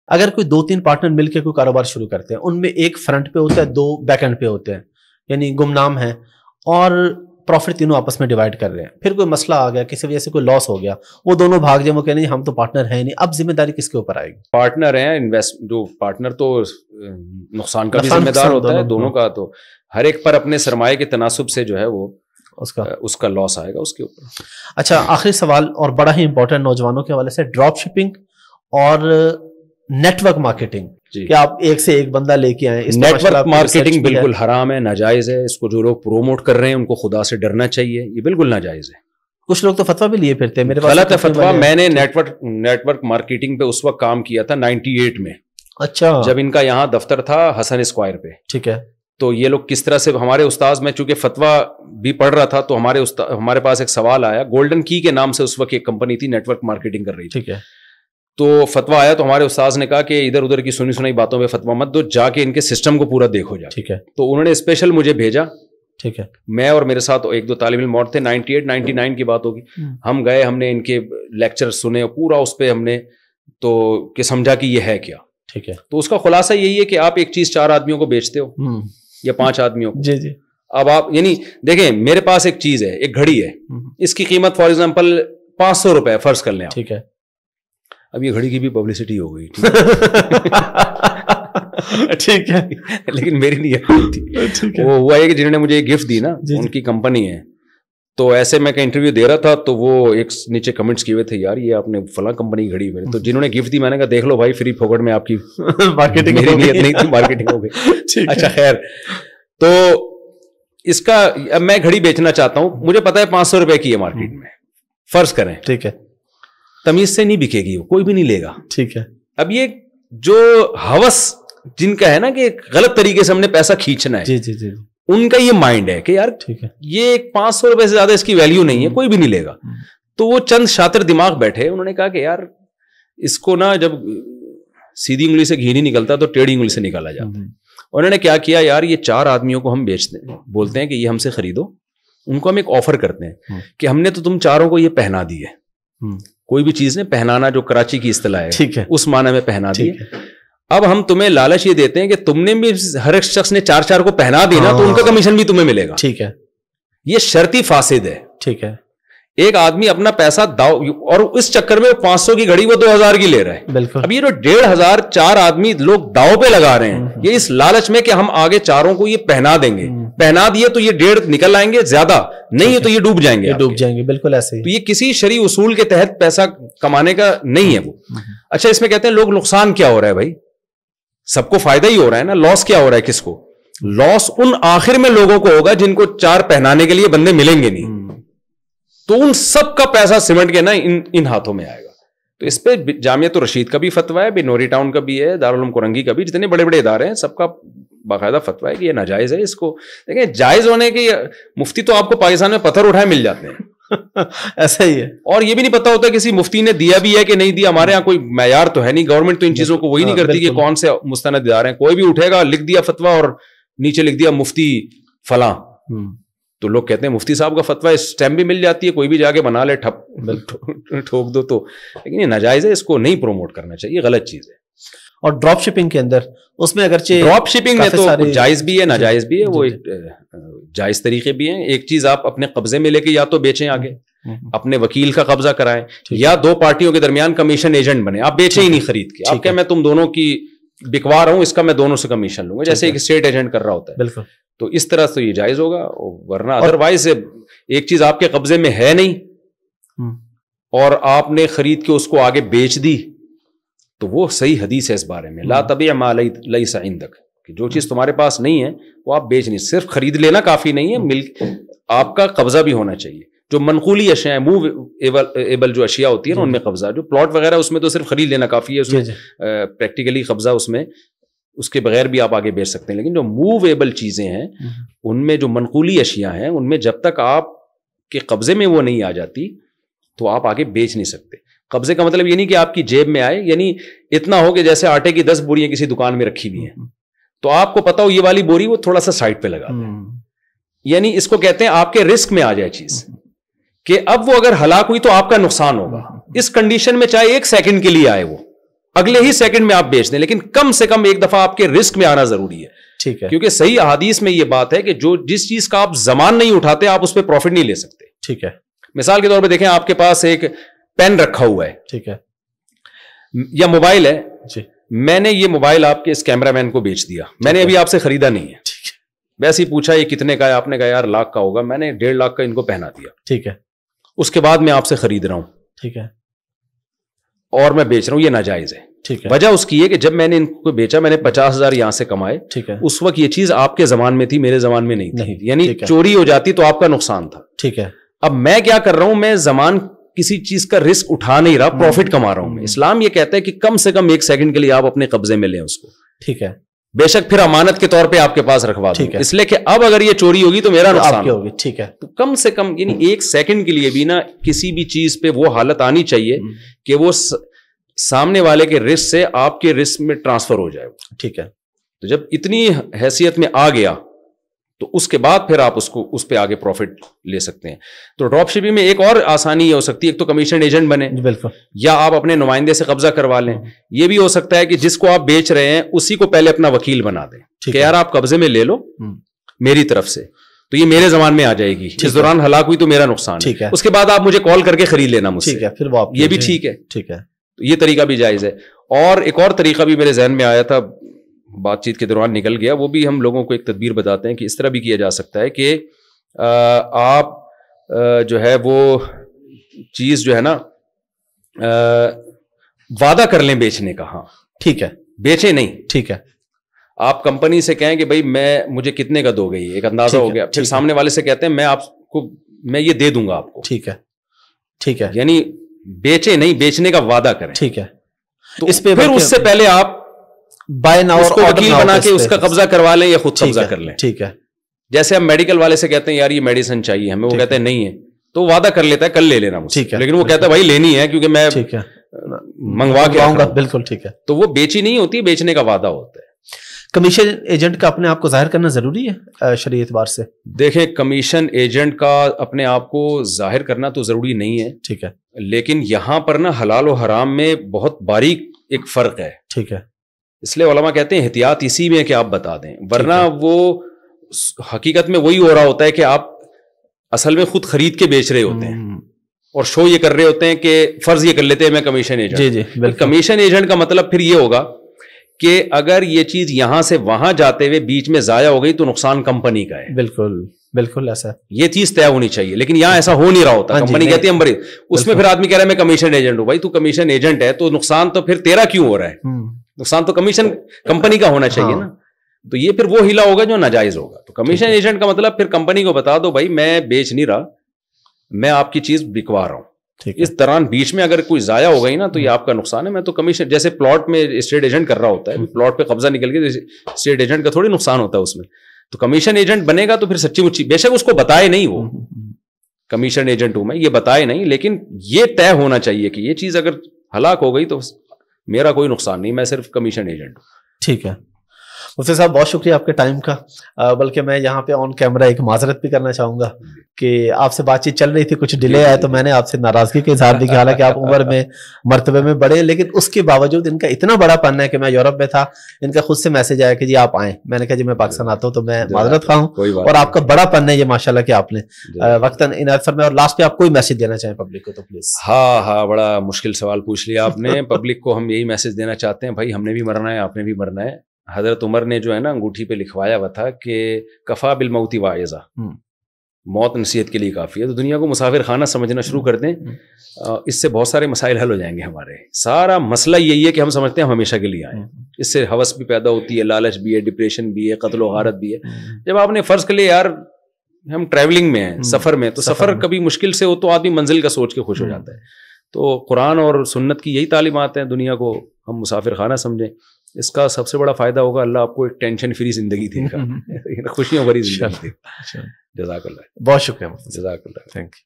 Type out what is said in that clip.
اگر کوئی 2-3 پارٹنر مل کے کوئی کاروبار شروع کرتے ہیں، ان میں ایک فرنٹ پہ ہوتا ہے، 2 بیک اینڈ پہ ہوتے ہیں، یعنی گمنام ہیں، اور پروفٹ تینوں آپس میں ڈیوائڈ کر رہے ہیں. پھر کوئی مسئلہ آ گیا، کسی وجہ سے کوئی لاس ہو گیا، وہ دونوں بھاگ جائیں، وہ کہنے ہم تو پارٹنر ہیں نہیں، اب ذمہ داری کس کے اوپر آئے گی؟ پارٹنر ہیں، جو پارٹنر تو نقصان کا بھی ذمہ دار ہوتا ہے دونوں کا، تو ہر ایک پر اپنے سرمایہ کے تناسب سے جو ہے وہ اس کا لاس آئے گا اس کے اوپر. اچھا، آخری سوال اور بڑا ہی امپورٹنٹ نوجوانوں کے حوالے سے، ڈراپ شپنگ اور نیٹ ورک مارکیٹنگ، کہ آپ ایک سے ایک بندہ لے کے آئیں. نیٹ ورک مارکیٹنگ بالکل حرام ہے، ناجائز ہے. اس کو جو لوگ پروموٹ کر رہے ہیں ان کو خدا سے ڈرنا چاہیے، یہ بالکل ناجائز ہے. کچھ لوگ تو فتویٰ بھی لیے پھرتے ہیں، میرے پاس غلط ہے فتویٰ. میں نے نیٹ ورک مارکیٹنگ پہ اس وقت کام کیا تھا 98 میں. اچھا، جب ان کا یہاں دفتر تھا حسن اسکوائر پہ. ٹھیک ہے. تو یہ لوگ کس طرح سے ہمارے استاذ، میں چونکہ فتویٰ بھی پڑھ رہا تھا تو ہمارے پاس ایک سوال آیا. گولڈن کی کے نام سے اس وقت ایک کمپنی تھی، نیٹ ورک مارکیٹنگ کر رہی تھی. ٹھیک ہے. تو فتویٰ آیا تو ہمارے استاذ نے کہا کہ ادھر ادھر کی سنی سنائی باتوں پہ فتویٰ مت دو، جا کے ان کے سسٹم کو پورا دیکھو جا. ٹھیک ہے. تو انہوں نے اسپیشل مجھے بھیجا. ٹھیک ہے. میں اور میرے ساتھ 1-2 طالب علم اور تھے. 98-99 کی بات ہوگی. ہم گئے، ہم نے ان کے لیکچر سنے، پورا اس پہ ہم نے تو کہ سمجھا کہ یہ ہے کیا. ٹھیک ہے. تو اس کا خلاصہ یہی ہے کہ آپ ایک چیز 4 آدمیوں کو بیچتے ہو یا 5 آدمیوں کو. جی جی. اب آپ یعنی دیکھیں، میرے پاس ایک چیز ہے، ایک گھڑی ہے، اس کی قیمت فار ایگزامپل 500 روپے فرض کر لیں آپ. ٹھیک ہے. اب یہ گھڑی کی بھی پبلسٹی ہو گئی. ٹھیک ہے. لیکن میری نہیں تھی. وہ ہوا ہے کہ جنہوں نے مجھے گفٹ دی نا، ان کی کمپنی ہے. تو ایسے میں کہ انٹرویو دے رہا تھا تو وہ ایک نیچے کمنٹس کیے ہوئے تھے، یار یہ آپ نے فلاں کمپنی کی گھڑی میرے. تو جنہوں نے گفٹ دی میں نے کہا دیکھ لو بھائی، فری پھوکٹ میں آپ کی مارکیٹنگ، میری نیت نہیں تھی، مارکیٹنگ ہو گئی. اچھا خیر. تو اس کا اب میں گھڑی بیچنا چاہتا ہوں، مجھے پتا ہے 500 روپے کی ہے مارکیٹ میں، فرض کریں. ٹھیک ہے. تمیز سے نہیں بکے گی، وہ کوئی بھی نہیں لے گا. ٹھیک ہے. اب یہ جو ہوس جن کا ہے نا کہ غلط طریقے سے ہم نے پیسہ کھینچنا ہے، جی جی جی، ان کا یہ مائنڈ ہے کہ یار ٹھیک ہے، یہ 500 روپے سے زیادہ اس کی ویلیو نہیں ہے، کوئی بھی نہیں لے گا. تو وہ چند شاطر دماغ بیٹھے، انہوں نے کہا کہ یار اس کو نا جب سیدھی انگلی سے گھی نہیں نکلتا تو ٹیڑھی انگلی سے نکالا جاتا ہے. انہوں نے کیا کیا، یار یہ 4 آدمیوں کو ہم بیچتے ہیں، بولتے ہیں کہ یہ ہم سے خریدو. ان کو ہم ایک آفر کرتے ہیں کہ ہم نے تو تم 4 کو یہ پہنا دی ہے. کوئی بھی چیز نے پہنانا، جو کراچی کی اصطلاح ہے، ٹھیک ہے، اس معنی میں پہنا دی. اب ہم تمہیں لالچ یہ دیتے ہیں کہ تم نے بھی ہر ایک شخص نے 4 کو پہنا دی نا، تو ان کا کمیشن بھی تمہیں ملے گا. ٹھیک ہے. یہ شرطی فاسد ہے. ٹھیک ہے. ایک آدمی اپنا پیسہ داؤ، اور اس چکر میں 500 کی گھڑی وہ 2000 کی لے رہا ہے. بالکل. اب یہ جو 1500 4 آدمی لوگ داؤ پہ لگا رہے ہیں، یہ اس لالچ میں کہ ہم آگے 4 کو یہ پہنا دیں گے. پہنا دیے تو یہ 1.5 نکل آئیں گے، زیادہ نہیں ہے تو یہ ڈوب جائیں گے. ڈوب جائیں گے، بالکل ایسے ہی. تو یہ کسی شرعی اصول کے تحت پیسہ کمانے کا نہیں ہے وہ. اچھا، اس میں کہتے ہیں لوگ نقصان کیا ہو رہا ہے بھائی؟ سب کو فائدہ ہی ہو رہا ہے نا. لاس کیا ہو رہا ہے کس کو؟ لاس ان آخر میں لوگوں کو ہوگا جن کو 4 پہنانے کے لیے بندے ملیں گے نہیں. تو ان سب کا پیسہ سمٹ کے نا ان ہاتھوں میں آئے گا. تو اس پہ جامعۃ الرشید کا بھی فتویٰ ہے، بنوری ٹاؤن کا بھی ہے، دارالعلوم کورنگی کا بھی، جتنے بڑے بڑے ادارے ہیں سب کا باقاعدہ فتویٰ ہے کہ یہ ناجائز ہے. اس کو دیکھیں، جائز ہونے کے مفتی تو آپ کو پاکستان میں پتھر اٹھائے مل جاتے ہیں. ایسا ہی ہے. اور یہ بھی نہیں پتا ہوتا کسی مفتی نے دیا بھی ہے کہ نہیں دیا. ہمارے یہاں کوئی معیار تو ہے نہیں، گورنمنٹ تو ان چیزوں کو وہی نہیں کرتی کہ کون سے مستند ادارے ہیں. کوئی بھی اٹھے گا، لکھ دیا فتویٰ اور نیچے لکھ دیا مفتی فلاں، تو لوگ کہتے ہیں مفتی صاحب کا فتویٰ، اسٹیمپ بھی مل جاتی ہے، کوئی بھی جا کے بنا لے، ٹھوک دو. تو لیکن یہ ناجائز ہے، اس کو نہیں پروموٹ کرنا چاہیے، غلط چیز ہے. اور ڈراپ شپنگ کے اندر، اس میں اگرچہ ڈراپ شپنگ میں تو جائز بھی ہے، ناجائز بھی ہے. وہ جائز طریقے بھی ہیں. ایک چیز آپ اپنے قبضے میں لے کے یا تو بیچیں آگے، اپنے وکیل کا قبضہ کرائیں، یا 2 پارٹیوں کے درمیان کمیشن ایجنٹ بنے. آپ بیچیں ہی نہیں خرید کے. آپ کہ میں تم دونوں کی بکوا رہا ہوں، اس کا میں دونوں سے کمیشن لوں گا، جیسے ایک اسٹیٹ ایجنٹ کر رہا ہوتا ہے. بالکل. تو اس طرح سے یہ جائز ہوگا. ورنہ ادروائز ایک چیز آپ کے قبضے میں ہے نہیں اور آپ نے خرید کے اس کو آگے بیچ دی، تو وہ صحیح حدیث ہے اس بارے میں، لا تبیع ما لیس عندک، کہ جو چیز تمہارے پاس نہیں ہے وہ آپ بیچ نہیں. صرف خرید لینا کافی نہیں ہے، ملک آپ کا قبضہ بھی ہونا چاہیے. جو منقولی اشیاء ہیں، موو ایبل جو اشیاء ہوتی ہے نا، ان میں قبضہ. جو پلاٹ وغیرہ اس میں تو صرف خرید لینا کافی ہے، اس میں پریکٹیکلی قبضہ اس میں، اس کے بغیر بھی آپ آگے بیچ سکتے ہیں. لیکن جو موو ایبل چیزیں ہیں، ان میں جو منقولی اشیاء ہیں، ان میں جب تک آپ کے قبضے میں وہ نہیں آ جاتی تو آپ آگے بیچ نہیں سکتے. قبضے کا مطلب یہ نہیں کہ آپ کی جیب میں آئے، یعنی اتنا ہو کہ جیسے آٹے کی 10 بوریاں کسی دکان میں رکھی ہوئی ہیں، تو آپ کو پتا ہو یہ والی بوری وہ تھوڑا سا سائڈ پہ لگا دیں. یعنی اس کو کہتے ہیں آپ کے رسک میں آ جائے چیز، کہ اب وہ اگر ہلاک ہوئی تو آپ کا نقصان ہوگا. اس کنڈیشن میں چاہے 1 سیکنڈ کے لیے آئے وہ، اگلے ہی سیکنڈ میں آپ بیچ دیں, لیکن کم سے کم ایک دفعہ آپ کے رسک میں آنا ضروری ہے. ٹھیک ہے, کیونکہ صحیح احادیث میں یہ بات ہے کہ جس چیز کا آپ زمان نہیں اٹھاتے آپ اس پہ پروفٹ نہیں لے سکتے. ٹھیک ہے, مثال کے طور پہ دیکھیں آپ کے پاس ایک پین رکھا ہوا ہے, ٹھیک ہے, یا موبائل ہے, جی, میں نے یہ موبائل آپ کے اس کیمرہ مین کو بیچ دیا, میں نے ابھی آپ سے خریدا نہیں ہے, ویسے ہی پوچھا یہ کتنے کا ہے, آپ نے کہا یار لاکھ کا ہوگا, میں نے 1.5 لاکھ کا ان کو پہنا دیا. ٹھیک ہے, اس کے بعد میں آپ سے خرید رہا ہوں, ٹھیک ہے, اور میں بیچ رہا ہوں, یہ ناجائز ہے. ٹھیک ہے, وجہ اس کی ہے کہ جب میں نے ان کو بیچا میں نے 50,000 یہاں سے کمائے, ٹھیک ہے, اس وقت یہ چیز آپ کے زمان میں تھی, میرے زمان میں نہیں تھی, نہیں, یعنی ٹھیک ہے, چوری ہو جاتی تو آپ کا نقصان تھا. ٹھیک ہے. اب میں کیا کر رہا ہوں, میں زمان کسی چیز کا رسک اٹھا نہیں رہا, پروفٹ کما رہا ہوں میں. اسلام یہ کہتا ہے کہ کم سے کم 1 سیکنڈ کے لیے آپ اپنے قبضے میں لیں اس کو. ٹھیک ہے, بے شک پھر امانت کے طور پہ آپ کے پاس رکھوا دوں, ٹھیک ہے, اس لیے کہ اب اگر یہ چوری ہوگی تو میرا نقصان ہوگی. ٹھیک ہے, تو کم سے کم یعنی 1 سیکنڈ کے لیے بھی نا کسی بھی چیز پہ وہ حالت آنی چاہیے کہ وہ سامنے والے کے رسک سے آپ کے رسک میں ٹرانسفر ہو جائے. ٹھیک ہے, تو جب اتنی حیثیت میں آ گیا تو اس کے بعد پھر آپ اس پہ آگے پروفٹ لے سکتے ہیں. تو ڈراپ شپنگ میں ایک اور آسانی یہ ہو سکتی ہے, ایک تو کمیشن ایجنٹ بنے, بالکل, یا آپ اپنے نمائندے سے قبضہ کروا لیں. یہ بھی ہو سکتا ہے کہ جس کو آپ بیچ رہے ہیں اسی کو پہلے اپنا وکیل بنا دیں کہ یار آپ قبضے میں لے لو میری طرف سے, تو یہ میرے زمان میں آ جائے گی, اس دوران ہلاک ہوئی تو میرا نقصان ہے, اس کے بعد آپ مجھے کال کر کے خرید لینا مجھ سے. ٹھیک ہے, پھر وہ یہ بھی ٹھیک ہے. ٹھیک ہے, یہ طریقہ بھی جائز ہے. اور ایک اور طریقہ بھی میرے ذہن میں آیا تھا, بات چیت کے دوران نکل گیا, وہ بھی ہم لوگوں کو ایک تدبیر بتاتے ہیں کہ اس طرح بھی کیا جا سکتا ہے کہ آپ جو ہے وہ چیز جو ہے نا وعدہ کر لیں بیچنے کا. ہاں ٹھیک ہے, بیچے نہیں. ٹھیک ہے, آپ کمپنی سے کہیں کہ بھائی مجھے کتنے کا دو گئی, ایک اندازہ ہو گیا, پھر سامنے والے سے کہتے ہیں میں یہ دے دوں گا آپ کو. ٹھیک ہے, ٹھیک ہے, یعنی بیچے نہیں, بیچنے کا وعدہ کریں. ٹھیک ہے, تو اس پہ پھر اس سے پہلے آپ بائی ناؤ اس کو وکیل بنا کے اس کا قبضہ کروا لیں یا خود قبضہ کر لیں. ٹھیک ہے, جیسے ہم میڈیکل والے سے کہتے ہیں یار یہ میڈیسن چاہیے ہمیں, وہ کہتے ہیں نہیں ہے, تو وعدہ کر لیتا ہے کل لے لینا مجھ سے, لیکن وہ کہتا ہے بھائی لینی ہے کیونکہ میں منگوا کے آؤں گا. بالکل ٹھیک ہے, تو وہ بیچی نہیں ہوتی, بیچنے کا وعدہ ہوتا ہے. کمیشن ایجنٹ کا اپنے آپ کو ظاہر کرنا ضروری ہے شرعی اعتبار سے؟ دیکھیں کمیشن ایجنٹ کا اپنے آپ کو ظاہر کرنا تو ضروری نہیں ہے, ٹھیک ہے, لیکن یہاں پر نا حلال و حرام میں بہت باریک ایک فرق ہے. ٹھیک ہے, اس لیے علماء کہتے ہیں احتیاط اسی میں کہ آپ بتا دیں, ورنہ وہ حقیقت میں وہی ہو رہا ہوتا ہے کہ آپ اصل میں خود خرید کے بیچ رہے ہوتے ہیں اور شو یہ کر رہے ہوتے ہیں کہ فرض یہ کر لیتے ہیں میں کمیشن ایجنٹ. جی جی, کمیشن ایجنٹ کا مطلب پھر یہ ہوگا کہ اگر یہ چیز یہاں سے وہاں جاتے ہوئے بیچ میں ضائع ہو گئی تو نقصان کمپنی کا ہے. بالکل بالکل ایسا یہ چیز طے ہونی چاہیے, لیکن یہاں ایسا ہو نہیں رہا ہوتا. کمپنی کہتی ہے ہم بڑی, اس میں پھر آدمی کہہ رہا ہے میں کمیشن ایجنٹ ہوں. بھائی تو کمیشن ایجنٹ ہے تو نقصان تو پھر تیرا کیوں ہو رہا ہے؟ نقصان تو کمیشن کمپنی کا ہونا چاہیے نا. تو یہ پھر وہ ہلا ہوگا جو ناجائز ہوگا. تو کمیشن ایجنٹ کا مطلب پھر کمپنی کو بتا دو بھائی میں بیچ نہیں رہا, میں آپ کی چیز بکوا رہا ہوں. اس دوران بیچ میں اگر کوئی ضائع ہو گئی نا تو یہ آپ کا نقصان ہے. میں تو کمیشن جیسے پلاٹ میں اسٹیٹ ایجنٹ کر رہا ہوتا ہے, پلاٹ پہ قبضہ نکل گیا تو اسٹیٹ ایجنٹ کا تھوڑی نقصان ہوتا ہے اس میں. تو کمیشن ایجنٹ بنے گا تو پھر سچی مچی, بے شک اس کو بتائے نہیں وہ کمیشن ایجنٹ ہوں میں, یہ بتائے نہیں, لیکن یہ طے ہونا چاہیے کہ یہ چیز اگر ہلاک ہو گئی تو میرا کوئی نقصان نہیں, میں صرف کمیشن ایجنٹ ہوں. ٹھیک ہے مفتی صاحب, بہت شکریہ آپ کے ٹائم کا. بلکہ میں یہاں پہ آن کیمرہ ایک معذرت بھی کرنا چاہوں گا کہ آپ سے بات چیت چل رہی تھی, کچھ ڈیلے آیا تو میں نے آپ سے ناراضگی کا اظہار بھی کیا, حالانکہ آپ عمر میں مرتبے میں بڑے, لیکن اس کے باوجود ان کا اتنا بڑا پن ہے کہ میں یورپ میں تھا, ان کا خود سے میسج آیا کہ جی آپ آئیں. میں نے کہا جی میں پاکستان آتا ہوں, تو میں معذرت خواہ ہوں, اور آپ کا بڑا پن ہے یہ ماشاءاللہ کہ آپ نے وقتاً ان اثر میں. اور لاسٹ پہ آپ کوئی میسج دینا چاہیں پبلک کو تو پلیز. ہاں بڑا مشکل سوال پوچھ لیا آپ نے. پبلک کو ہم یہی میسج دینا چاہتے ہیں, بھائی ہم نے بھی مرنا ہے, آپ نے بھی مرنا ہے. حضرت عمر نے جو ہے نا انگوٹھی پہ لکھوایا ہوا تھا کہ کفا بالموت واعظہ, موت نصیحت کے لیے کافی ہے. تو دنیا کو مسافر خانہ سمجھنا شروع کر دیں, اس سے بہت سارے مسائل حل ہو جائیں گے ہمارے. سارا مسئلہ یہی ہے کہ ہم سمجھتے ہیں ہم ہمیشہ کے لیے آئیں, اس سے ہوس بھی پیدا ہوتی ہے, لالچ بھی ہے, ڈپریشن بھی ہے, قتل و غارت بھی ہے. جب آپ نے فرض کر لیا یار ہم ٹریولنگ میں ہیں, سفر میں, تو سفر کبھی مشکل سے ہو تو آدمی منزل کا سوچ کے خوش ہو جاتا ہے. تو قرآن اور سنت کی یہی تعلیمات ہیں, دنیا کو ہم مسافر خانہ سمجھیں. اس کا سب سے بڑا فائدہ ہوگا, اللہ آپ کو ایک ٹینشن فری زندگی دے گا, خوشیوں بھری زندگی دے گا. جزاک اللہ, بہت شکریہ. جزاک اللہ, تھینک یو.